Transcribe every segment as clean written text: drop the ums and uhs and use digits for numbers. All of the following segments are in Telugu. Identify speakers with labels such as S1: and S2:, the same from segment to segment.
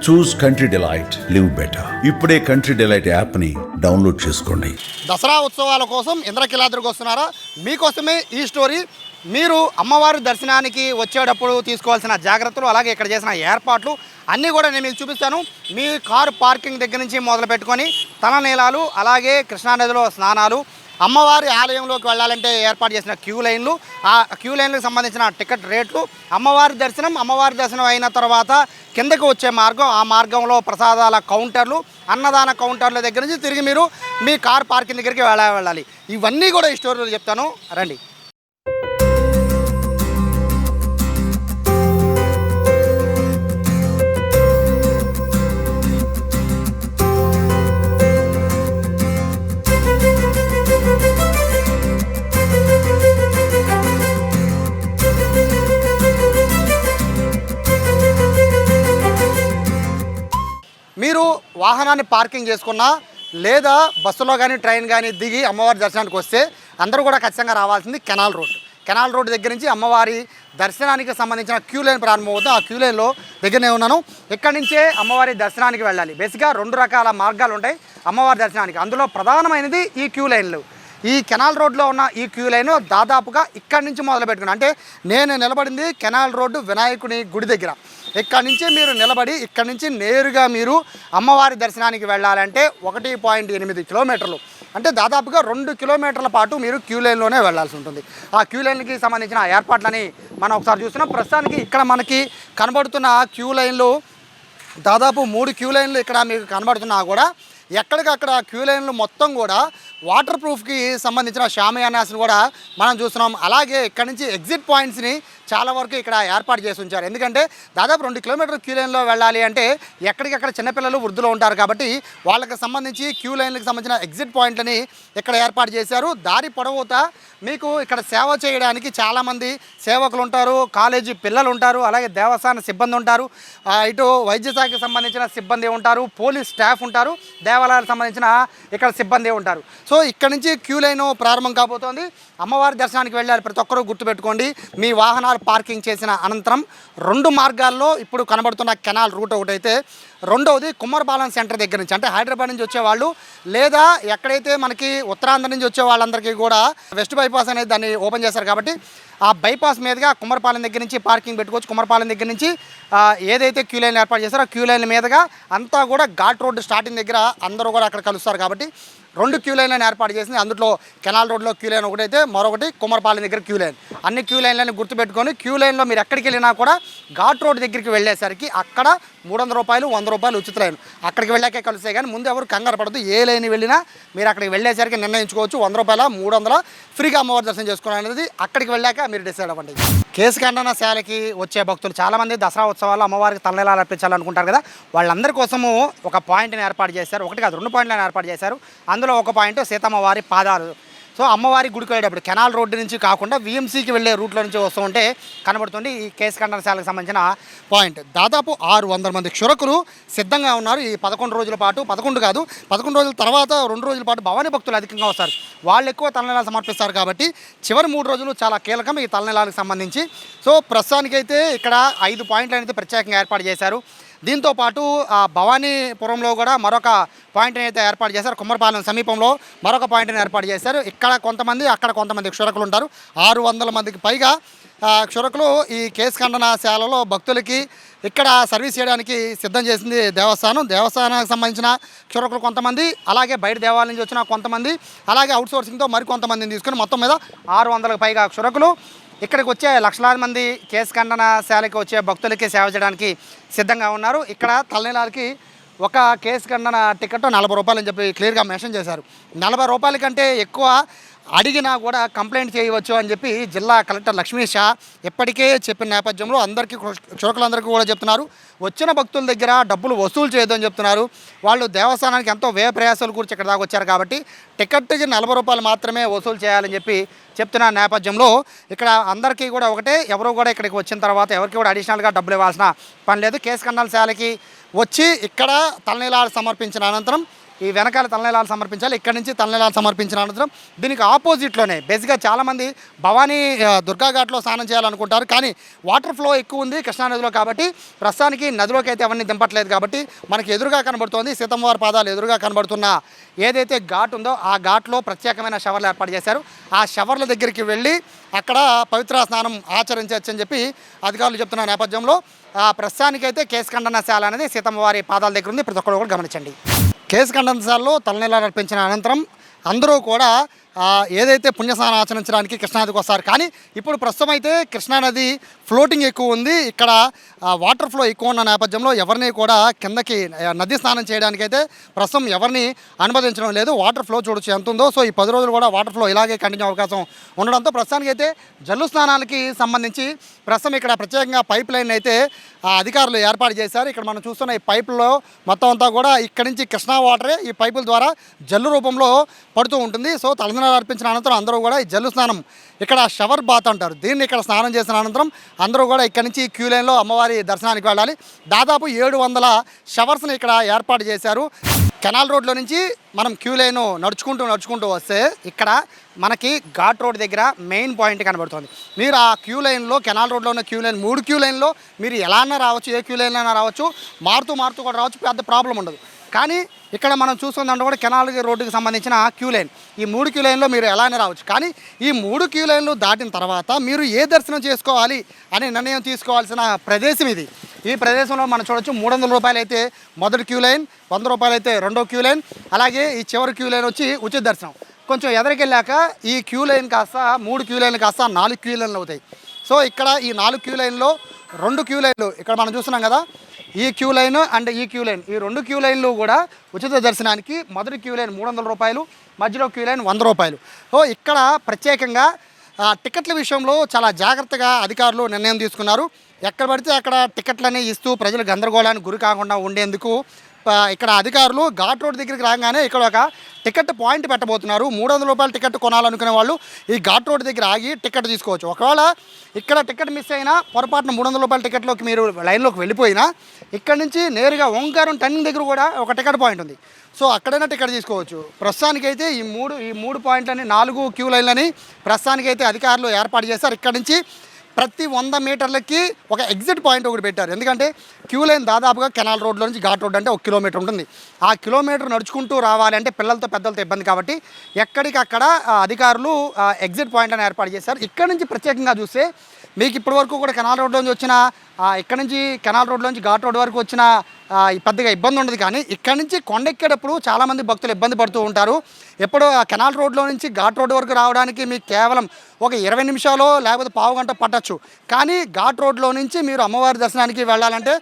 S1: చూస్ కంట్రీ డిలైట్, లివ్ బెటర్. ఇప్పుడే కంట్రీ డిలైట్ యాప్ని డౌన్లోడ్ చేసుకోండి.
S2: దసరా ఉత్సవాల కోసం ఇంద్రకీలాద్రికి వస్తున్నారా? మీకోసమే ఈ స్టోరీ. మీరు అమ్మవారి దర్శనానికి వచ్చేటప్పుడు తీసుకోవాల్సిన జాగ్రత్తలు, అలాగే ఇక్కడ చేసిన ఏర్పాట్లు అన్నీ కూడా నేను మీకు చూపిస్తాను. మీ కారు పార్కింగ్ దగ్గర నుంచి మొదలు పెట్టుకొని తలనీలాలు, అలాగే కృష్ణానదిలో స్నానాలు, అమ్మవారి ఆలయంలోకి వెళ్ళాలంటే ఏర్పాటు చేసిన క్యూ లైన్లు, ఆ క్యూ లైన్లకు సంబంధించిన టికెట్ రేట్లు, అమ్మవారి దర్శనం అయిన తర్వాత కిందకు వచ్చే మార్గం, ఆ మార్గంలో ప్రసాదాల కౌంటర్లు, అన్నదాన కౌంటర్ల దగ్గర నుంచి తిరిగి మీరు మీ కార్ పార్కింగ్ దగ్గరికి వెళ్ళాలి. ఇవన్నీ కూడా ఈ స్టోరీలో చెప్తాను, రండి. మీరు వాహనాన్ని పార్కింగ్ చేసుకున్నా లేదా బస్సులో కానీ ట్రైన్ కానీ దిగి అమ్మవారి దర్శనానికి వస్తే అందరూ కూడా ఖచ్చితంగా రావాల్సింది కెనాల్ రోడ్ దగ్గర నుంచి అమ్మవారి దర్శనానికి సంబంధించిన క్యూ లైన్ ప్రారంభమవుతుంది. ఆ క్యూ లైన్లో దగ్గరనే ఉన్నాను. ఇక్కడి నుంచే అమ్మవారి దర్శనానికి వెళ్ళాలి. బేసిక్గా 2 రకాల మార్గాలు ఉంటాయి అమ్మవారి దర్శనానికి. అందులో ప్రధానమైనది ఈ క్యూ లైన్లు. ఈ కెనాల్ రోడ్లో ఉన్న ఈ క్యూ లైన్ దాదాపుగా ఇక్కడి నుంచి మొదలు పెట్టుకున్నాను. అంటే నేను నిలబడింది కెనాల్ రోడ్డు వినాయకుని గుడి దగ్గర. ఇక్కడి నుంచి మీరు నిలబడి ఇక్కడి నుంచి నేరుగా మీరు అమ్మవారి దర్శనానికి వెళ్ళాలంటే 1.8 కిలోమీటర్లు, అంటే దాదాపుగా 2 కిలోమీటర్ల పాటు మీరు క్యూ లైన్లోనే వెళ్ళాల్సి ఉంటుంది. ఆ క్యూ లైన్కి సంబంధించిన ఏర్పాట్లని మనం ఒకసారి చూస్తున్నాం. ప్రస్తుతానికి ఇక్కడ మనకి కనబడుతున్న క్యూ లైన్లు దాదాపు 3 క్యూ లైన్లు ఇక్కడ మీకు కనబడుతున్నా కూడా ఎక్కడికక్కడ క్యూ లైన్లు మొత్తం కూడా వాటర్ ప్రూఫ్కి సంబంధించిన షామియానాస్ని కూడా మనం చూస్తున్నాం. అలాగే ఇక్కడ నుంచి ఎగ్జిట్ పాయింట్స్ని చాలా వరకు ఇక్కడ ఏర్పాటు చేసి ఉంచారు. ఎందుకంటే దాదాపు 2 కిలోమీటర్ల క్యూ లైన్లో వెళ్ళాలి అంటే ఎక్కడికక్కడ చిన్నపిల్లలు, వృద్ధులు ఉంటారు కాబట్టి వాళ్ళకి సంబంధించి క్యూ లైన్లకు సంబంధించిన ఎగ్జిట్ పాయింట్లని ఇక్కడ ఏర్పాటు చేశారు. దారి పొడవుతా మీకు ఇక్కడ సేవ చేయడానికి చాలామంది సేవకులు ఉంటారు, కాలేజీ పిల్లలు ఉంటారు, అలాగే దేవస్థాన సిబ్బంది ఉంటారు, ఇటు వైద్య శాఖకి సంబంధించిన సిబ్బంది ఉంటారు, పోలీస్ స్టాఫ్ ఉంటారు, దేవాలయాలకు సంబంధించిన ఇక్కడ సిబ్బంది ఉంటారు. సో ఇక్కడ నుంచి క్యూ లైన్ ప్రారంభం కాబోతోంది. అమ్మవారి దర్శనానికి వెళ్ళాలి ప్రతి ఒక్కరూ గుర్తుపెట్టుకోండి. మీ వాహనాలు పార్కింగ్ చేసిన అనంతరం 2 మార్గాల్లో ఇప్పుడు కనబడుతున్న కెనాల్ రూట్ ఒకటైతే, రెండవది కుమ్మరపాలెం సెంటర్ దగ్గర నుంచి, అంటే హైదరాబాద్ నుంచి వచ్చేవాళ్ళు లేదా ఎక్కడైతే మనకి ఉత్తరాంధ్ర నుంచి వచ్చే వాళ్ళందరికీ కూడా వెస్ట్ బైపాస్ అనేది దాన్ని ఓపెన్ చేశారు కాబట్టి ఆ బైపాస్ మీదుగా కుమ్మరపాలెం దగ్గర నుంచి పార్కింగ్ పెట్టుకోవచ్చు. కుమ్మరపాలెం దగ్గర నుంచి ఏదైతే క్యూ లైన్ ఏర్పాటు చేస్తారో ఆ క్యూ లైన్ మీదుగా అంతా కూడా ఘాట్ రోడ్డు స్టార్టింగ్ దగ్గర అందరూ కూడా అక్కడ కలుస్తారు కాబట్టి 2 క్యూ లైన్లను ఏర్పాటు చేసింది. అందులో కెనాల్ రోడ్లో క్యూ లైన్ ఒకటైతే మరొకటి కుమ్మరపాలెం దగ్గర క్యూ లైన్. అన్ని క్యూ లైన్లను గుర్తుపెట్టుకొని క్యూ లైన్లో మీరు ఎక్కడికి వెళ్ళినా కూడా ఘాట్ రోడ్ దగ్గరికి వెళ్ళేసరికి అక్కడ 300 రూపాయలు, 100 రూపాయలు ఉచిత లైన్. అక్కడికి వెళ్ళాకే కలిసే కానీ ముందు ఎవరు కంగారు పడదు. ఏ లైన్ వెళ్ళినా మీరు అక్కడికి వెళ్ళేసరికి నిర్ణయించుకోవచ్చు. 100 రూపాయల, 300 ఫ్రీగా అమ్మవారి దర్శనం చేసుకోవాలనేది అక్కడికి వెళ్ళాక మీరు డిసైడ్ అవ్వండి. కేశఖండన శాలకి వచ్చే భక్తులు చాలామంది దసరా ఉత్సవాలు అమ్మవారికి తలనీలాలు అర్పించాలనుకుంటారు కదా, వాళ్ళందరి కోసము ఒక పాయింట్ని ఏర్పాటు చేశారు. 1 కాదు 2 పాయింట్లను ఏర్పాటు చేశారు. అందులో ఒక పాయింట్ సీతమ్మవారి పాదాలు. సో అమ్మవారి గుడికి వెళ్ళేటప్పుడు కెనాల్ రోడ్డు నుంచి కాకుండా విఎంసీకి వెళ్ళే రూట్లో నుంచి వస్తూ ఉంటే కనబడుతుంది ఈ కేశఖండన శాలకు సంబంధించిన పాయింట్. దాదాపు 600 మంది క్షురకులు సిద్ధంగా ఉన్నారు. ఈ 11 రోజుల పాటు, 11 కాదు 11 రోజుల తర్వాత 2 రోజుల పాటు భవానీ భక్తులు అధికంగా వస్తారు. వాళ్ళు ఎక్కువ తలనీలాలు సమర్పిస్తారు కాబట్టి చివరి 3 రోజులు చాలా కీలకం ఈ తలనీలాలకు సంబంధించి. సో ప్రస్తుతానికైతే ఇక్కడ 5 పాయింట్లు అనేది ప్రత్యేకంగా ఏర్పాటు చేశారు. దీంతోపాటు భవానీపురంలో కూడా మరొక పాయింట్ని అయితే ఏర్పాటు చేశారు. కుమ్మరపాలెం సమీపంలో మరొక పాయింట్ని ఏర్పాటు చేశారు. ఇక్కడ కొంతమంది, అక్కడ కొంతమంది క్షురకులు ఉంటారు. 600 మందికి పైగా క్షురకులు ఈ కేశఖండన శాలలో భక్తులకి ఇక్కడ సర్వీస్ చేయడానికి సిద్ధం చేసింది దేవస్థానానికి సంబంధించిన క్షురకులు కొంతమంది, అలాగే బయట దేవాలయం నుంచి వచ్చిన కొంతమంది, అలాగే అవుట్సోర్సింగ్తో మరికొంతమందిని తీసుకుని మొత్తం మీద 600కి పైగా క్షురకులు ఇక్కడికి వచ్చే లక్షలాది మంది కేశఖండన శాలకి వచ్చే భక్తులకి సేవ చేయడానికి సిద్ధంగా ఉన్నారు. ఇక్కడ తలనీలాలకి ఒక కేశఖండన టికెట్ 40 రూపాయలు అని చెప్పి క్లియర్గా మెన్షన్ చేశారు. 40 రూపాయల కంటే ఎక్కువ అడిగినా కూడా కంప్లైంట్ చేయవచ్చు అని చెప్పి జిల్లా కలెక్టర్ లక్ష్మీ షా ఇప్పటికే చెప్పిన నేపథ్యంలో అందరికీ, క్షురకులందరికీ కూడా చెప్తున్నారు, వచ్చిన భక్తుల దగ్గర డబ్బులు వసూలు చేయొద్దని చెప్తున్నారు. వాళ్ళు దేవస్థానానికి ఎంతో వ్యయ ప్రయాసాలు కూర్చి ఇక్కడ దాకా వచ్చారు కాబట్టి టికెట్కి 40 రూపాయలు మాత్రమే వసూలు చేయాలని చెప్పి చెప్తున్న నేపథ్యంలో ఇక్కడ అందరికీ కూడా ఒకటే, ఎవరు కూడా ఇక్కడికి వచ్చిన తర్వాత ఎవరికి కూడా అడిషనల్గా డబ్బులు ఇవ్వాల్సిన పని లేదు. కేశఖండన శాలకి వచ్చి ఇక్కడ తలనీలాలు సమర్పించిన అనంతరం ఈ వెనకాల తలనీలాలు సమర్పించాలి. ఇక్కడ నుంచి తలనీలాలు సమర్పించిన అనంతరం దీనికి ఆపోజిట్లోనే బేసిక్గా చాలామంది భవానీ దుర్గా ఘాట్లో స్నానం చేయాలనుకుంటారు, కానీ వాటర్ ఫ్లో ఎక్కువ ఉంది కృష్ణా నదిలో కాబట్టి ప్రస్తుతానికి నదిలోకి అయితే అవన్నీ దింపట్లేదు. కాబట్టి మనకి ఎదురుగా కనబడుతోంది సీతమ్మవారి పాదాలు ఎదురుగా కనబడుతున్న ఏదైతే ఘాట్ ఉందో ఆ ఘాట్లో ప్రత్యేకమైన షవర్లు ఏర్పాటు చేశారు. ఆ షవర్ల దగ్గరికి వెళ్ళి అక్కడ పవిత్ర స్నానం ఆచరించవచ్చని చెప్పి అధికారులు చెప్తున్న నేపథ్యంలో ప్రస్తుతానికైతే కేసు ఖండనశాల అనేది సీతమ్మవారి పాదాల దగ్గర ఉంది. ప్రతి ఒక్కరు కూడా గమనించండి. కేసు ఖండనశాలలో తలనీలాలు అర్పించిన అనంతరం అందరూ కూడా ఏదైతే పుణ్యస్నానం ఆచరించడానికి కృష్ణానదికి వస్తారు. కానీ ఇప్పుడు ప్రస్తుతం అయితే కృష్ణానది ఫ్లోటింగ్ ఎక్కువ ఉంది. ఇక్కడ వాటర్ ఫ్లో ఎక్కువ ఉన్న నేపథ్యంలో ఎవరిని కూడా కిందకి నది స్నానం చేయడానికి అయితే ప్రస్తుతం ఎవరిని అనుమతించడం లేదు. వాటర్ ఫ్లో చూడొచ్చు ఎంత ఉందో. సో ఈ 10 రోజులు కూడా వాటర్ ఫ్లో ఇలాగే కంటిన్యూ అవకాశం ఉండడంతో ప్రస్తుతానికి అయితే జల్లు స్నానాలకి సంబంధించి ప్రస్తుతం ఇక్కడ ప్రత్యేకంగా పైప్ లైన్ అయితే అధికారులు ఏర్పాటు చేశారు. ఇక్కడ మనం చూస్తున్న ఈ పైపుల్లో మొత్తం అంతా కూడా ఇక్కడి నుంచి కృష్ణా వాటరే ఈ పైపుల ద్వారా జల్లు రూపంలో పడుతూ ఉంటుంది. సో తలనీలాలు అర్పించిన అనంతరం అందరూ కూడా ఈ జల్లు స్నానం ఇక్కడ షవర్ బాత్ అంటారు దీన్ని ఇక్కడ స్నానం చేసిన అనంతరం అందరూ కూడా ఇక్కడి నుంచి క్యూ లైన్లో అమ్మవారి దర్శనానికి వెళ్ళాలి. దాదాపు 700 షవర్స్ని ఇక్కడ ఏర్పాటు చేశారు. కెనాల్ రోడ్లో నుంచి మనం క్యూ లైన్ నడుచుకుంటూ వస్తే ఇక్కడ మనకి ఘాట్ రోడ్ దగ్గర మెయిన్ పాయింట్ కనబడుతుంది. మీరు ఆ క్యూ లైన్లో కెనాల్ రోడ్లో ఉన్న క్యూ లైన్ 3 క్యూ లైన్లో మీరు ఎలా అన్నా రావచ్చు, ఏ క్యూ లైన్ అయినా రావచ్చు, మారుతూ కూడా రావచ్చు, పెద్ద ప్రాబ్లం ఉండదు. కానీ ఇక్కడ మనం చూస్తుందంటే కూడా కెనాల్ రోడ్డుకి సంబంధించిన క్యూ లైన్ ఈ 3 క్యూ లైన్లో మీరు ఎలా అయినా రావచ్చు. కానీ ఈ 3 క్యూ లైన్లు దాటిన తర్వాత మీరు ఏ దర్శనం చేసుకోవాలి అనే నిర్ణయం తీసుకోవాల్సిన ప్రదేశం ఇది. ఈ ప్రదేశంలో మనం చూడొచ్చు 300 రూపాయలు అయితే మొదటి క్యూ లైన్, 100 రూపాయలు అయితే రెండో క్యూ లైన్, అలాగే ఈ చివరి క్యూ లైన్ వచ్చి ఉచిత దర్శనం. కొంచెం ఎదరికెళ్ళాక ఈ క్యూ లైన్ కాస్త 3 క్యూ లైన్లు కాస్త 4 క్యూ లైన్లు అవుతాయి. సో ఇక్కడ ఈ 4 క్యూ లైన్లో 2 క్యూ లైన్లు ఇక్కడ మనం చూస్తున్నాం కదా, ఈ క్యూ లైన్ అండ్ ఈ క్యూ లైన్ ఈ 2 క్యూ లైన్లు కూడా ఉచిత దర్శనానికి. మొదటి క్యూ లైన్ 300 రూపాయలు, మధ్యలో క్యూ లైన్ 100 రూపాయలు. సో ఇక్కడ ప్రత్యేకంగా టికెట్ల విషయంలో చాలా జాగ్రత్తగా అధికారులు నిర్ణయం తీసుకున్నారు. ఎక్కడ పడితే అక్కడ టికెట్లని ఇస్తూ ప్రజలు గందరగోళానికి గురి కాకుండా ఉండేందుకు ఇక్కడ అధికారులు ఘాట్ రోడ్ దగ్గరికి రాగానే ఇక్కడ ఒక టికెట్ పాయింట్ పెట్టబోతున్నారు. 300 రూపాయల టికెట్ కొనాలనుకునే వాళ్ళు ఈ ఘాట్ రోడ్ దగ్గర ఆగి టికెట్ తీసుకోవచ్చు. ఒకవేళ ఇక్కడ టికెట్ మిస్ అయినా పొరపాటున 300 రూపాయల టికెట్లోకి మీరు లైన్లోకి వెళ్ళిపోయినా ఇక్కడ నుంచి నేరుగా ఓంకారం టర్నింగ్ దగ్గర కూడా ఒక టికెట్ పాయింట్ ఉంది. సో అక్కడైనా టికెట్ తీసుకోవచ్చు. ప్రస్తుతానికైతే ఈ మూడు పాయింట్లని 4 క్యూ లైన్లని ప్రస్తుతానికైతే అధికారులు ఏర్పాటు చేశారు. ఇక్కడ నుంచి ప్రతి 100 మీటర్లకి ఒక ఎగ్జిట్ పాయింట్ ఒకటి పెట్టారు. ఎందుకంటే క్యూ లైన్ దాదాపుగా కెనాల్ రోడ్లో నుంచి ఘాట్ రోడ్ అంటే 1 కిలోమీటర్ ఉంటుంది. ఆ కిలోమీటర్ నడుచుకుంటూ రావాలి అంటే పిల్లలతో పెద్దలతో ఇబ్బంది కాబట్టి ఎక్కడికక్కడ అధికారులు ఎగ్జిట్ పాయింట్ అని ఏర్పాటు చేశారు. ఇక్కడ నుంచి ప్రత్యేకంగా చూస్తే మీకు ఇప్పటివరకు కూడా కెనాల్ రోడ్లోంచి వచ్చిన ఇక్కడ నుంచి కెనాల్ రోడ్లోంచి ఘాట్ రోడ్ వరకు వచ్చిన పెద్దగా ఇబ్బంది ఉండదు. కానీ ఇక్కడ నుంచి కొండెక్కేటప్పుడు చాలామంది భక్తులు ఇబ్బంది పడుతూ ఉంటారు. ఎప్పుడు కెనాల్ రోడ్లో నుంచి ఘాట్ రోడ్ వరకు రావడానికి మీకు కేవలం ఒక 20 నిమిషాలు లేకపోతే పావు గంట పట్టచ్చు. కానీ ఘాట్ రోడ్లో నుంచి మీరు అమ్మవారి దర్శనానికి వెళ్ళాలంటే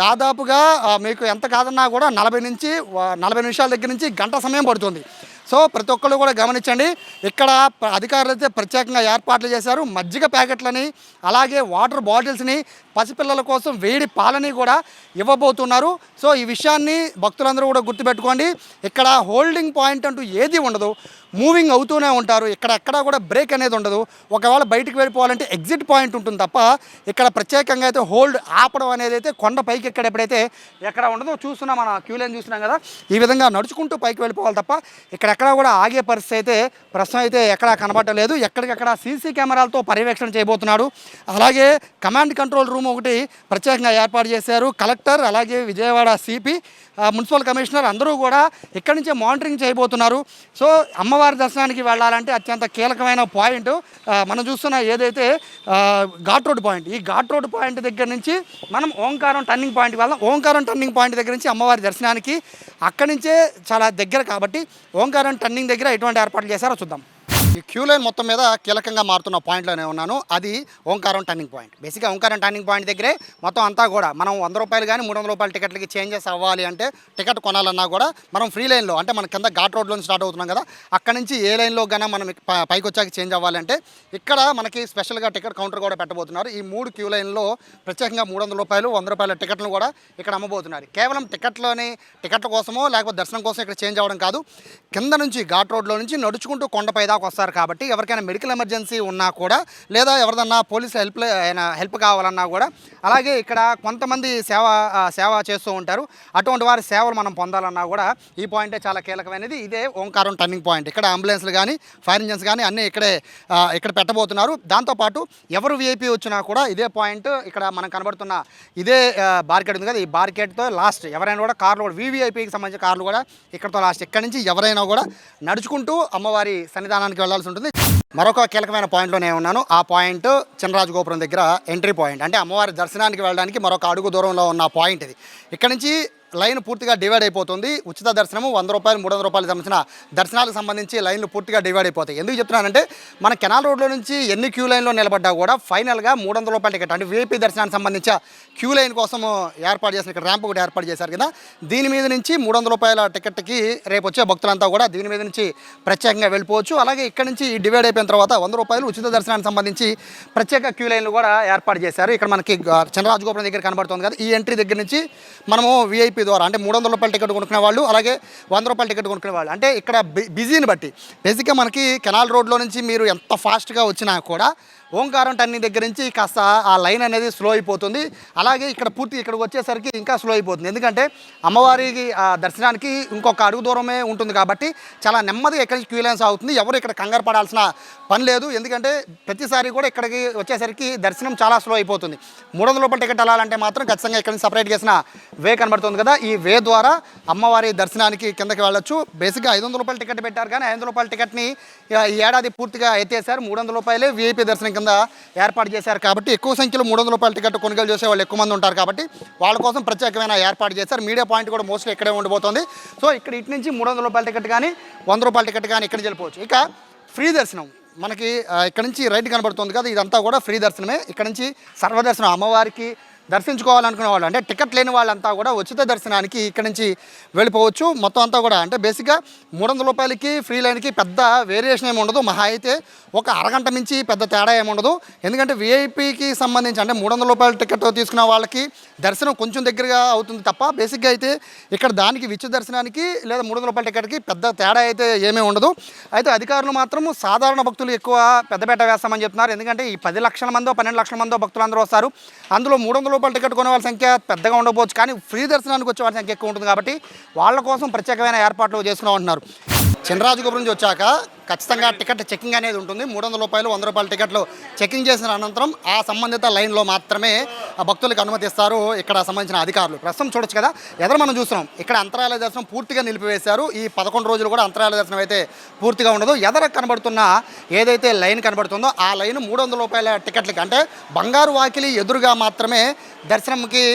S2: దాదాపుగా మీకు ఎంత కాదన్నా కూడా 40 నిమిషాల దగ్గర నుంచి గంట సమయం పడుతుంది. సో ప్రతి ఒక్కళ్ళు కూడా గమనించండి. ఇక్కడ అధికారులు అయితే ప్రత్యేకంగా ఏర్పాట్లు చేశారు. మజ్జిగ ప్యాకెట్లని అలాగే వాటర్ బాటిల్స్ని పసిపిల్లల కోసం వేడి పాలని కూడా ఇవ్వబోతున్నారు. సో ఈ విషయాన్ని భక్తులందరూ కూడా గుర్తుపెట్టుకోండి. ఇక్కడ హోల్డింగ్ పాయింట్ అంటూ ఏది ఉండదు, మూవింగ్ అవుతూనే ఉంటారు. ఎక్కడా కూడా బ్రేక్ అనేది ఉండదు. ఒకవేళ బయటికి వెళ్ళిపోవాలంటే ఎగ్జిట్ పాయింట్ ఉంటుంది తప్ప ఇక్కడ ప్రత్యేకంగా అయితే హోల్డ్ ఆపడం అనేది అయితే కొండ పైకి ఎక్కడెప్పుడైతే ఎక్కడ ఉండదో చూస్తున్నాం. మన క్యూ లైన్ చూస్తున్నాం కదా, ఈ విధంగా నడుచుకుంటూ పైకి వెళ్ళిపోవాలి తప్ప ఇక్కడెక్కడా కూడా ఆగే పరిస్థితి అయితే ప్రస్తుతం అయితే ఎక్కడా కనబడలేదు. ఎక్కడికక్కడ సీసీ కెమెరాలతో పర్యవేక్షణ చేయబోతున్నాడు. అలాగే కమాండ్ కంట్రోల్ రూమ్ ఒకటి ప్రత్యేకంగా ఏర్పాటు చేశారు. కలెక్టర్ అలాగే విజయవాడ సిపి, మున్సిపల్ కమిషనర్ అందరూ కూడా ఇక్కడి నుంచే మానిటరింగ్ చేయబోతున్నారు. సో అమ్మవారి దర్శనానికి వెళ్ళాలంటే అత్యంత కీలకమైన పాయింట్ మనం చూస్తున్న ఏదైతే ఘాట్ రోడ్ పాయింట్, ఈ ఘాట్ రోడ్ పాయింట్ దగ్గర నుంచి మనం ఓంకారం టర్నింగ్ పాయింట్కి వెళ్దాం. ఓంకారం టర్నింగ్ పాయింట్ దగ్గర నుంచి అమ్మవారి దర్శనానికి అక్కడి నుంచే చాలా దగ్గర కాబట్టి ఓంకారం టర్నింగ్ దగ్గర ఎటువంటి ఏర్పాట్లు చేశారో చూద్దాం. ఈ క్యూ లైన్ మొత్తం మీద కీలకంగా మారుతున్న పాయింట్లోనే ఉన్నాను. అది ఓంకారం టర్నింగ్ పాయింట్. బేసిక్గా ఓంకారం టర్నింగ్ పాయింట్ దగ్గరే మొత్తం అంతా కూడా మనం 100 రూపాయలు కానీ 300 రూపాయల టికెట్లకి చేంజెస్ అవ్వాలి అంటే టికెట్ కొనాలన్నా కూడా మనం ఫ్రీ లైన్లో అంటే మన కింద ఘాట్ రోడ్లో స్టార్ట్ అవుతున్నాం కదా, అక్కడ నుంచి ఏ లైన్లో కానీ మనం పైకి వచ్చాక చేంజ్ అవ్వాలంటే ఇక్కడ మనకి స్పెషల్గా టికెట్ కౌంటర్ కూడా పెట్టబోతున్నారు. ఈ 3 క్యూ లైన్లో ప్రత్యేకంగా 300 రూపాయలు 100 రూపాయల టికెట్లను కూడా ఇక్కడ అమ్మబోతున్నారు. కేవలం టికెట్ల కోసమో లేకపోతే దర్శనం కోసం ఇక్కడ చేంజ్ అవ్వడం కాదు, కింద నుంచి ఘాట్ రోడ్లో నుంచి నడుచుకుంటూ కొండపై దాకా వస్తారు ఉంటారు కాబట్టి ఎవరికైనా మెడికల్ ఎమర్జెన్సీ ఉన్నా కూడా లేదా ఎవరిదన్నా పోలీస్ హెల్ప్ కావాలన్నా కూడా అలాగే ఇక్కడ కొంతమంది సేవ చేస్తూ ఉంటారు. అటువంటి వారి సేవలు మనం పొందాలన్నా కూడా ఈ పాయింటే చాలా కీలకమైనది. ఇదే ఓంకారం టర్నింగ్ పాయింట్. ఇక్కడ అంబులెన్స్లు కానీ ఫైర్ ఇంజన్స్ కానీ అన్నీ ఇక్కడ పెట్టబోతున్నారు. దాంతోపాటు ఎవరు విఐపీ వచ్చినా కూడా ఇదే పాయింట్ ఇక్కడ మనం కనబడుతున్న ఇదే బార్కెట్ ఉంది కదా, ఈ బార్కెట్తో లాస్ట్ ఎవరైనా కూడా కార్లు కూడా వివిఐపీకి సంబంధించిన కార్లు కూడా ఇక్కడతో లాస్ట్. ఇక్కడ నుంచి ఎవరైనా కూడా నడుచుకుంటూ అమ్మవారి సన్నిధానానికి వెళ్లాల్సి ఉంటుంది. మరొక కీలకమైన పాయింట్లో నేను ఉన్నాను. ఆ పాయింట్ చినరాజు గోపురం దగ్గర ఎంట్రీ పాయింట్. అంటే అమ్మవారి దర్శనానికి వెళ్ళడానికి మరొక అడుగు దూరంలో ఉన్న పాయింట్ ఇది. ఇక్కడ నుంచి లైన్ పూర్తిగా డివైడ్ అయిపోతుంది. ఉచిత దర్శనము 100 రూపాయలు 300 రూపాయలు సంబంధించిన దర్శనాలకు సంబంధించి లైన్లు పూర్తిగా డివైడ్ అయిపోతాయి. ఎందుకు చెప్తున్నానంటే మన కెనాల్ రోడ్లో నుంచి ఎన్ని క్యూ లైన్లో నిలబడ్డా కూడా ఫైనల్గా 300 రూపాయల టికెట్ అంటే వీఐపీ దర్శనానికి సంబంధించిన క్యూ లైన్ కోసం ఏర్పాటు చేసిన ఇక్కడ ర్యాంప్ ఒకటి ఏర్పాటు చేశారు కదా, దీని మీద నుంచి 300 రూపాయల టికెట్కి రేపు వచ్చే భక్తులంతా కూడా దీని మీద నుంచి ప్రత్యేకంగా వెళ్ళిపోవచ్చు. అలాగే ఇక్కడ నుంచి డివైడ్ అయిపోయిన తర్వాత 100 రూపాయలు ఉచిత దర్శనానికి సంబంధించి ప్రత్యేక క్యూ లైన్లు కూడా ఏర్పాటు చేశారు. ఇక్కడ మనకి చినరాజు గోపురం దగ్గర కనబడుతుంది కదా, ఈ ఎంట్రీ దగ్గర నుంచి మనము వీఐపీ ద్వారా అంటే 300 రూపాయల టికెట్ కొనుక్కునే వాళ్ళు అలాగే 100 రూపాయల టికెట్ కొనుక్కునే వాళ్ళు అంటే ఇక్కడ బిజీని బట్టి బేసిక్గా మనకి కెనాల్ రోడ్లో నుంచి మీరు ఎంత ఫాస్ట్గా వచ్చినా కూడా ఓంకారం టర్నింగ్ దగ్గర నుంచి కాస్త ఆ లైన్ అనేది స్లో అయిపోతుంది. అలాగే ఇక్కడ పూర్తి ఇక్కడికి వచ్చేసరికి ఇంకా స్లో అయిపోతుంది. ఎందుకంటే అమ్మవారికి దర్శనానికి ఇంకొక అడుగు దూరమే ఉంటుంది కాబట్టి చాలా నెమ్మదిగా ఇక్కడి నుంచి క్యూ లైన్స్ అవుతుంది. ఎవరు ఇక్కడ కంగారు పడాల్సిన పని లేదు. ఎందుకంటే ప్రతిసారి కూడా ఇక్కడికి వచ్చేసరికి దర్శనం చాలా స్లో అయిపోతుంది. 300 రూపాయల టికెట్ వెళ్ళాలంటే మాత్రం ఖచ్చితంగా ఇక్కడ నుంచి సపరేట్ చేసిన వే కనబడుతుంది కదా, ఈ వే ద్వారా అమ్మవారి దర్శనానికి కిందకి వెళ్ళొచ్చు. బేసిక్గా 500 రూపాయల టికెట్ పెట్టారు కానీ 500 రూపాయల టికెట్ని ఈ ఏడాది పూర్తిగా ఎత్తేసారు. 300 రూపాయలే వీఐపీ దర్శనం కింద ఏర్పాటు చేశారు కాబట్టి ఎక్కువ సంఖ్యలో 300 రూపాయల టికెట్ కొనుగోలు చేసే వాళ్ళు ఎక్కువ మంది ఉంటారు కాబట్టి వాళ్ళ కోసం ప్రత్యేకమైన ఏర్పాటు చేశారు. మీడియా పాయింట్ కూడా మోస్ట్లీ ఇక్కడే ఉండిపోతుంది. సో ఇక్కడ ఇటు నుంచి 300 రూపాయల టికెట్ కానీ 100 రూపాయల టికెట్ కానీ ఇక్కడ వెళ్ళిపోవచ్చు. ఇక ఫ్రీ దర్శనం మనకి ఇక్కడ నుంచి రైట్ కనబడుతుంది కదా, ఇదంతా కూడా ఫ్రీ దర్శనమే. ఇక్కడ నుంచి సర్వదర్శనం అమ్మవారికి దర్శించుకోవాలనుకునే వాళ్ళు అంటే టికెట్ లేని వాళ్ళంతా కూడా ఉచిత దర్శనానికి ఇక్కడ నుంచి వెళ్ళిపోవచ్చు. మొత్తం అంతా కూడా అంటే బేసిక్గా 300 రూపాయలకి ఫ్రీ లైన్కి పెద్ద వేరియేషన్ ఏమి ఉండదు. మహా అయితే ఒక అరగంట నుంచి పెద్ద తేడా ఏమి ఉండదు. ఎందుకంటే వీఐపీకి సంబంధించి అంటే 300 రూపాయల టికెట్ తీసుకున్న వాళ్ళకి దర్శనం కొంచెం దగ్గరగా అవుతుంది తప్ప బేసిక్గా అయితే ఇక్కడ దానికి ఉచిత దర్శనానికి లేదా 300 రూపాయల టికెట్కి పెద్ద తేడా అయితే ఏమీ ఉండదు. అయితే అధికారులు మాత్రం సాధారణ భక్తులు ఎక్కువ పెద్దపేట వేస్తామని చెప్తున్నారు. ఎందుకంటే ఈ 10 లక్షల మందో 12 లక్షల మందో భక్తులు అందరూ వస్తారు. అందులో 300 రూపాయల టికెట్ కొనే వాళ్ళ సంఖ్య పెద్దగా ఉండకపోవచ్చు కానీ ఫ్రీ దర్శనానికి వచ్చే వాళ్ళ సంఖ్య ఎక్కువ ఉంటుంది కాబట్టి వాళ్ళ కోసం ప్రత్యేకమైన ఏర్పాట్లు చేసుకున్నాం అంటున్నారు. చినరాజు గోపురం నుంచి వచ్చాక ఖచ్చితంగా టికెట్ చెకింగ్ అనేది ఉంటుంది. 300 రూపాయలు 100 రూపాయల టికెట్లు చెకింగ్ చేసిన అనంతరం ఆ సంబంధిత లైన్లో మాత్రమే భక్తులకు అనుమతిస్తారు ఇక్కడ సంబంధించిన అధికారులు. ప్రస్తుతం చూడొచ్చు కదా, ఎదురు మనం చూస్తున్నాం ఇక్కడ అంతరాలయ దర్శనం పూర్తిగా నిలిపివేశారు. ఈ 11 రోజులు కూడా అంతరాలయ దర్శనం అయితే పూర్తిగా ఉండదు. ఎదర కనబడుతున్న ఏదైతే లైన్ కనబడుతుందో ఆ లైన్ 300 రూపాయల టికెట్లకి అంటే బంగారు వాకిలి ఎదురుగా మాత్రమే దర్శనంకి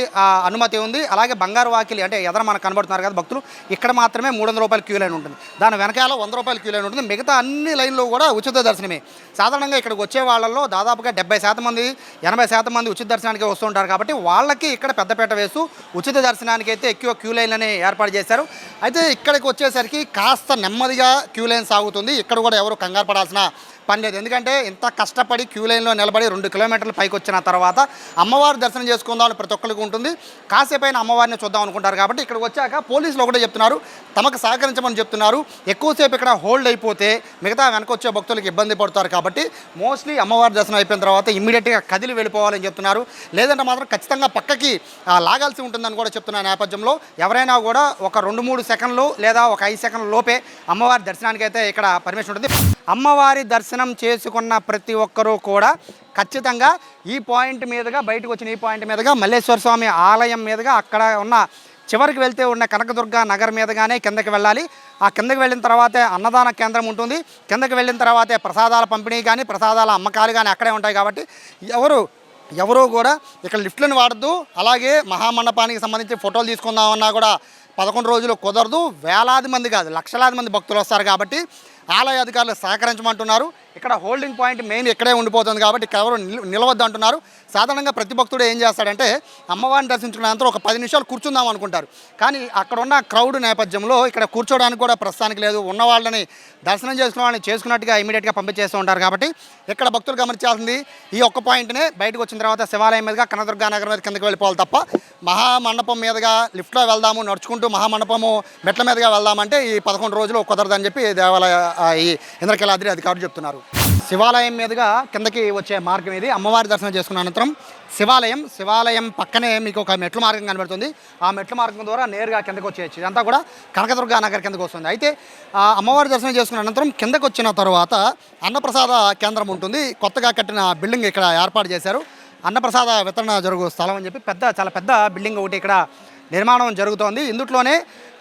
S2: అనుమతి ఉంది. అలాగే బంగారు వాకిలి అంటే ఎదర మనకు కనబడుతున్నారు కదా భక్తులు, ఇక్కడ మాత్రమే 300 రూపాయల క్యూ లైన్ ఉంటుంది. దాని వెనకాల 100 రూపాయల క్యూ లైన్ ఉంటుంది. మిగతా అన్ని లైన్లు కూడా ఉచిత దర్శనమే. సాధారణంగా ఇక్కడికి వచ్చే వాళ్ళల్లో దాదాపుగా 70% మంది 80% మంది ఉచిత దర్శనానికి వస్తుంటారు కాబట్టి వాళ్ళకి ఇక్కడ పెద్దపేట వేస్తూ ఉచిత దర్శనానికి అయితే ఎక్కువ క్యూ లైన్లని ఏర్పాటు చేశారు. అయితే ఇక్కడికి వచ్చేసరికి కాస్త నెమ్మదిగా క్యూ లైన్ సాగుతుంది. ఇక్కడ కూడా ఎవరు కంగారు పడాల్సిన పని లేదు. ఎందుకంటే ఇంత కష్టపడి క్యూ లైన్లో నిలబడి 2 కిలోమీటర్లు పైకి వచ్చిన తర్వాత అమ్మవారి దర్శనం చేసుకుందామని ప్రతి ఒక్కరికి ఉంటుంది. కాసేపు అయినా అమ్మవారిని చూద్దాం అనుకుంటారు కాబట్టి ఇక్కడికి వచ్చాక పోలీసులు ఒకటే చెప్తున్నారు, తమకు సహకరించమని చెప్తున్నారు. ఎక్కువసేపు ఇక్కడ హోల్డ్ అయిపోతే మిగతా వెనకొచ్చే భక్తులకు ఇబ్బంది పడతారు కాబట్టి మోస్ట్లీ అమ్మవారి దర్శనం అయిపోయిన తర్వాత ఇమ్మీడియట్గా కదిలి వెళ్ళిపోవాలని చెప్తున్నారు. లేదంటే మాత్రం ఖచ్చితంగా పక్కకి లాగాల్సి ఉంటుందని కూడా చెప్తున్న నేపథ్యంలో ఎవరైనా కూడా ఒక 2-3 సెకండ్లు లేదా ఒక 5 సెకండ్ల లోపే అమ్మవారి దర్శనానికి అయితే ఇక్కడ పర్మిషన్ ఉంటుంది. అమ్మవారి దర్శనం చేసుకున్న ప్రతి ఒక్కరూ కూడా ఖచ్చితంగా ఈ పాయింట్ మీదుగా బయటకు వచ్చిన ఈ పాయింట్ మీదుగా మల్లేశ్వర స్వామి ఆలయం మీదుగా అక్కడ ఉన్న చివరికి వెళ్తే ఉన్న కనకదుర్గ నగర్ మీదుగానే కిందకి వెళ్ళాలి. ఆ కిందకి వెళ్ళిన తర్వాతే అన్నదాన కేంద్రం ఉంటుంది. కిందకి వెళ్ళిన తర్వాతే ప్రసాదాల పంపిణీ కానీ ప్రసాదాల అమ్మకాలు కానీ అక్కడే ఉంటాయి కాబట్టి ఎవరు కూడా ఇక్కడ లిఫ్ట్లను వాడద్దు. అలాగే మహామండపానికి సంబంధించి ఫోటోలు తీసుకుందామన్నా కూడా 11 రోజులు కుదరదు. వేలాది మంది కాదు లక్షలాది మంది భక్తులు వస్తారు కాబట్టి ఆలయ అధికారులు సహకరించమంటున్నారు. ఇక్కడ హోల్డింగ్ పాయింట్ మెయిన్ ఇక్కడే ఉండిపోతుంది కాబట్టి ఇక్కడ ఎవరు నిలవద్దు అంటున్నారు. సాధారణంగా ప్రతి భక్తుడు ఏం చేస్తాడంటే అమ్మవారిని దర్శించుకున్నంత ఒక 10 నిమిషాలు కూర్చుందాం అనుకుంటారు. కానీ అక్కడ ఉన్న క్రౌడ్ నేపథ్యంలో ఇక్కడ కూర్చోడానికి కూడా ప్రస్తుతానికి లేదు. ఉన్న వాళ్ళని దర్శనం చేసుకున్న వాళ్ళని చేసుకున్నట్టుగా ఇమీడియట్గా పంపించేస్తూ ఉంటారు కాబట్టి ఇక్కడ భక్తులు గమనించాల్సింది ఈ ఒక్క పాయింట్నే. బయటకు వచ్చిన తర్వాత శివాలయం మీదుగా కనకదుర్గా నగర్ మీద కిందకి వెళ్ళిపోవాలి తప్ప మహామండపం మీదుగా లిఫ్ట్లో వెళ్దాము నడుచుకుంటూ మహామండపము మెట్ల మీదుగా వెళ్దామంటే ఈ 11 రోజులు కుదరదని చెప్పి దేవాలయ ఈ ఇంద్రకీలాద్రి అధికారులు చెప్తున్నారు. శివాలయం మీదుగా కిందకి వచ్చే మార్గం ఇది. అమ్మవారి దర్శనం చేసుకున్న అనంతరం శివాలయం పక్కనే మీకు ఒక మెట్ల మార్గం కనబడుతుంది. ఆ మెట్ల మార్గం ద్వారా నేరుగా కిందకు వచ్చేయచ్చు. ఇదంతా కూడా కనకదుర్గా నగర్ కిందకు వస్తుంది. అయితే అమ్మవారి దర్శనం చేసుకున్న అనంతరం కిందకు వచ్చిన తర్వాత అన్నప్రసాద కేంద్రం ఉంటుంది. కొత్తగా కట్టిన బిల్డింగ్ ఇక్కడ ఏర్పాటు చేశారు. అన్నప్రసాద వితరణ జరుగు స్థలం అని చెప్పి చాలా పెద్ద బిల్డింగ్ ఒకటి ఇక్కడ నిర్మాణం జరుగుతోంది. ఇందులోనే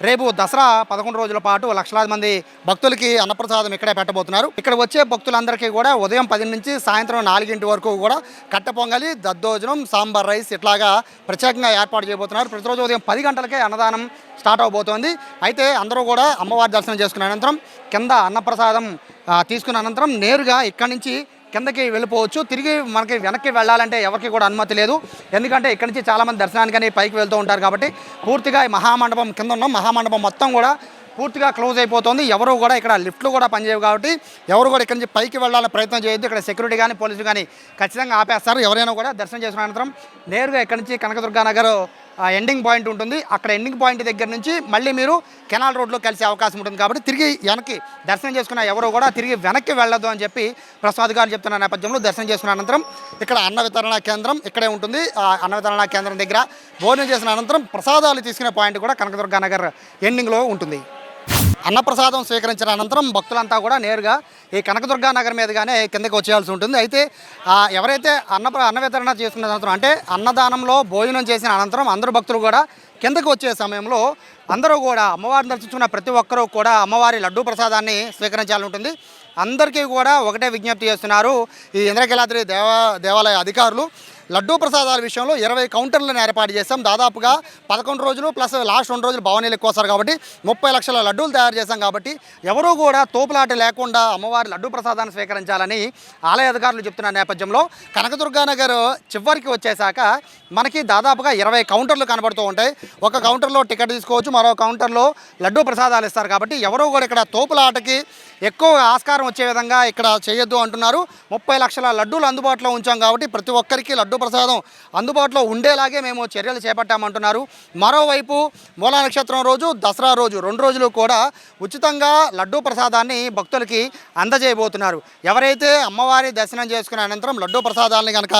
S2: రేపు దసరా 11 రోజుల పాటు లక్షలాది మంది భక్తులకి అన్నప్రసాదం ఇక్కడే పెట్టబోతున్నారు. ఇక్కడ వచ్చే భక్తులందరికీ కూడా ఉదయం 10 నుంచి సాయంత్రం 4 వరకు కూడా కట్ట పొంగలి, దద్దోజనం, సాంబార్ రైస్ ఇట్లాగా ప్రత్యేకంగా ఏర్పాటు చేయబోతున్నారు. ప్రతిరోజు ఉదయం 10 గంటలకే అన్నదానం స్టార్ట్ అవబోతోంది. అయితే అందరూ కూడా అమ్మవారి దర్శనం చేసుకున్న అనంతరం కింద అన్నప్రసాదం తీసుకున్న అనంతరం నేరుగా ఇక్కడి నుంచి కిందకి వెళ్ళిపోవచ్చు. తిరిగి మనకి వెనక్కి వెళ్ళాలంటే ఎవరికి కూడా అనుమతి లేదు. ఎందుకంటే ఇక్కడి నుంచి చాలామంది దర్శనానికని పైకి వెళ్తూ ఉంటారు కాబట్టి పూర్తిగా ఈ మహామండపం కింద ఉన్న మహామండపం మొత్తం కూడా పూర్తిగా క్లోజ్ అయిపోతుంది. ఎవరు కూడా ఇక్కడ లిఫ్ట్లు కూడా పనిచేయవు కాబట్టి ఎవరు కూడా ఇక్కడి నుంచి పైకి వెళ్ళాలని ప్రయత్నం చేయొద్దు. ఇక్కడ సెక్యూరిటీ కానీ పోలీసులు కానీ ఖచ్చితంగా ఆపేస్తారు. ఎవరైనా కూడా దర్శనం చేసుకున్న అనంతరం నేరుగా ఇక్కడి నుంచి కనకదుర్గా నగర్ ఎండింగ్ పాయింట్ ఉంటుంది. అక్కడ ఎండింగ్ పాయింట్ దగ్గర నుంచి మళ్ళీ మీరు కెనాల్ రోడ్లో కలిసే అవకాశం ఉంటుంది కాబట్టి తిరిగి వెనక్కి దర్శనం చేసుకున్న ఎవరు కూడా తిరిగి వెనక్కి వెళ్ళొద్దు అని చెప్పి ప్రస్తుత అధికారులు చెప్తున్న నేపథ్యంలో దర్శనం చేసుకున్న అనంతరం ఇక్కడ అన్న వితరణ కేంద్రం ఇక్కడే ఉంటుంది. ఆ అన్న వితరణ కేంద్రం దగ్గర భోజనం చేసిన అనంతరం ప్రసాదాలు తీసుకునే పాయింట్ కూడా కనకదుర్గా నగర్ ఎండింగ్లో ఉంటుంది. అన్నప్రసాదం స్వీకరించిన అనంతరం భక్తులంతా కూడా నేరుగా ఈ కనకదుర్గా నగర్ మీదుగానే కిందకి వచ్చేయాల్సి ఉంటుంది. అయితే ఎవరైతే అన్న వితరణ చేసుకున్న అనంతరం అంటే అన్నదానంలో భోజనం చేసిన అనంతరం అందరూ భక్తులు కూడా కిందకి వచ్చే సమయంలో అందరూ కూడా అమ్మవారిని దర్శించుకున్న ప్రతి ఒక్కరూ కూడా అమ్మవారి లడ్డూ ప్రసాదాన్ని స్వీకరించాలని ఉంటుంది. అందరికీ కూడా ఒకటే విజ్ఞప్తి చేస్తున్నారు ఈ ఇంద్రకీలాద్రి దేవాలయ అధికారులు. లడ్డూ ప్రసాదాల విషయంలో 20 కౌంటర్లను ఏర్పాటు చేశాం. దాదాపుగా 11 రోజులు ప్లస్ లాస్ట్ 2 రోజులు భవనీలు ఎక్కువ వస్తారు కాబట్టి 30 లక్షల లడ్డూలు తయారు చేశాం. కాబట్టి ఎవరూ కూడా తోపులాట లేకుండా అమ్మవారి లడ్డూ ప్రసాదాన్ని స్వీకరించాలని ఆలయ అధికారులు చెప్తున్న నేపథ్యంలో కనకదుర్గా నగర్ చివరికి వచ్చేసాక మనకి దాదాపుగా 20 కౌంటర్లు కనబడుతూ ఉంటాయి. ఒక కౌంటర్లో టికెట్ తీసుకోవచ్చు, మరో కౌంటర్లో లడ్డూ ప్రసాదాలు ఇస్తారు. కాబట్టి ఎవరూ కూడా ఇక్కడ తోపులాటకి ఎక్కువ ఆస్కారం వచ్చే విధంగా ఇక్కడ చేయొద్దు అంటున్నారు. 30 లక్షల లడ్డూలు అందుబాటులో ఉంచాం కాబట్టి ప్రతి ఒక్కరికి లడ్డూ ప్రసాదం అందుబాటులో ఉండేలాగే మేము చర్యలు చేపట్టామంటున్నారు. మరోవైపు మూలా నక్షత్రం రోజు, దసరా రోజు 2 రోజులు కూడా ఉచితంగా లడ్డూ ప్రసాదాన్ని భక్తులకి అందజేయబోతున్నారు. ఎవరైతే అమ్మవారి దర్శనం చేసుకున్న అనంతరం లడ్డూ ప్రసాదాలని కనుక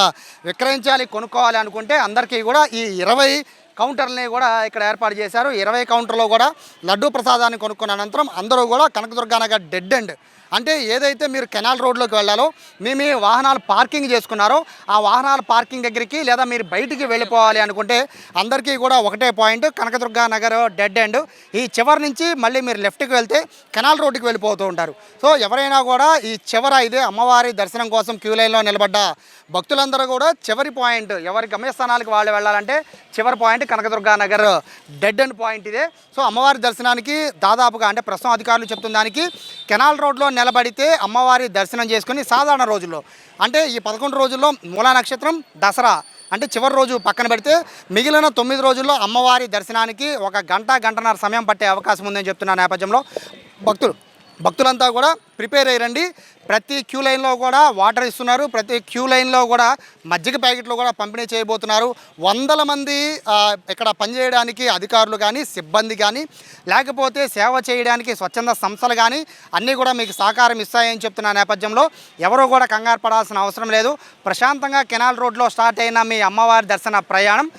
S2: విక్రయించాలి, కొనుక్కోవాలి అనుకుంటే అందరికీ కూడా ఈ 20 కౌంటర్ని కూడా ఇక్కడ ఏర్పాటు చేశారు. 20 కౌంటర్లో కూడా లడ్డూ ప్రసాదాన్ని కొనుక్కున్న అనంతరం అందరూ కూడా కనకదుర్గా నగర్ డెడ్ ఎండ్ అంటే ఏదైతే మీరు కెనాల్ రోడ్లోకి వెళ్ళాలో మీ వాహనాలు పార్కింగ్ చేసుకున్నారో ఆ వాహనాల పార్కింగ్ దగ్గరికి లేదా మీరు బయటికి వెళ్ళిపోవాలి అనుకుంటే అందరికీ కూడా ఒకటే point Kanakadurga Nagar dead end. ఈ చివరి నుంచి మళ్ళీ మీరు లెఫ్ట్కి వెళ్తే కెనాల్ రోడ్డుకి వెళ్ళిపోతూ ఉంటారు. సో ఎవరైనా కూడా ఈ చివర ఇదే అమ్మవారి దర్శనం కోసం క్యూ లైన్లో నిలబడ్డ భక్తులందరూ కూడా చివరి పాయింట్ ఎవరి గమ్యస్థానాలకు వాళ్ళు వెళ్ళాలంటే చివరి point Kanakadurga Nagar dead end point ఇదే. సో అమ్మవారి దర్శనానికి దాదాపుగా అంటే ప్రస్తుతం అధికారులు చెప్తున్న దానికి కెనాల్ రోడ్లో నిలబడితే అమ్మవారి దర్శనం చేసుకుని సాధారణ రోజుల్లో అంటే ఈ 11 రోజుల్లో మూలా నక్షత్రం, దసరా అంటే చివరి రోజు పక్కన పెడితే మిగిలిన 9 రోజుల్లో అమ్మవారి దర్శనానికి 1 గంటన్నర సమయం పట్టే అవకాశం ఉందని చెప్తున్న నేపథ్యంలో భక్తులంతా కూడా ప్రిపేర్ అయ్యండి. ప్రతి క్యూ లైన్లో కూడా వాటర్ ఇస్తున్నారు. ప్రతి క్యూ లైన్లో కూడా మజ్జిగ ప్యాకెట్లు కూడా పంపిణీ చేయబోతున్నారు. వందల మంది ఇక్కడ పనిచేయడానికి అధికారులు కానీ, సిబ్బంది కానీ, లేకపోతే సేవ చేయడానికి స్వచ్ఛంద సంస్థలు కానీ అన్నీ కూడా మీకు సహకారం ఇస్తాయని చెప్తున్న నేపథ్యంలో ఎవరూ కూడా కంగారు పడాల్సిన అవసరం లేదు. ప్రశాంతంగా కెనాల్ రోడ్లో స్టార్ట్ అయిన మీ అమ్మవారి దర్శన ప్రయాణం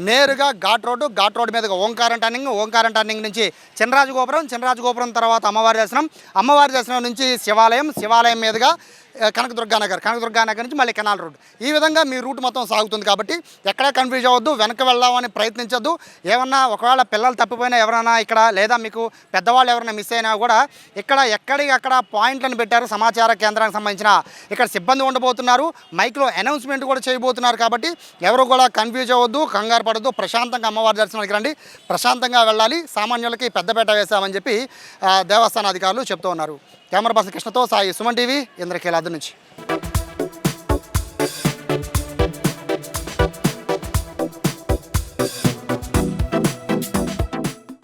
S2: నేరుగా ఘాట్ రోడ్డు మీదుగా ఓంకారం టర్నింగ్ నుంచి చినరాజు గోపురం తర్వాత అమ్మవారి దర్శనం నుంచి శివాలయం మీదుగా కనకదుర్గా నగర్ నుంచి మళ్ళీ కెనాల్ రోడ్. ఈ విధంగా మీ రూట్ మొత్తం సాగుతుంది కాబట్టి ఎక్కడా కన్ఫ్యూజ్ అవ్వద్దు, వెనక్కి వెళ్దామని ప్రయత్నించద్దు. ఏమన్నా ఒకవేళ పిల్లలు తప్పిపోయినా ఎవరైనా ఇక్కడ లేదా మీకు పెద్దవాళ్ళు ఎవరైనా మిస్ అయినా కూడా ఇక్కడ ఎక్కడికక్కడ పాయింట్లను పెట్టారు. సమాచార కేంద్రానికి సంబంధించిన ఇక్కడ సిబ్బంది ఉండబోతున్నారు. మైక్లో అనౌన్స్మెంట్ కూడా చేయబోతున్నారు. కాబట్టి ఎవరు కూడా కన్ఫ్యూజ్ అవ్వద్దు, కంగారు పడద్దు. ప్రశాంతంగా అమ్మవారి దర్శనానికి రండి, ప్రశాంతంగా వెళ్ళాలి. సామాన్యులకి పెద్దపేట వేశామని చెప్పి దేవస్థాన అధికారులు చెప్తూ ఉన్నారు. కెమెరా పర్సన్ కృష్ణతో సాయి, సుమన్ టీవీ, ఇంద్రకీలాద్రి నుంచి.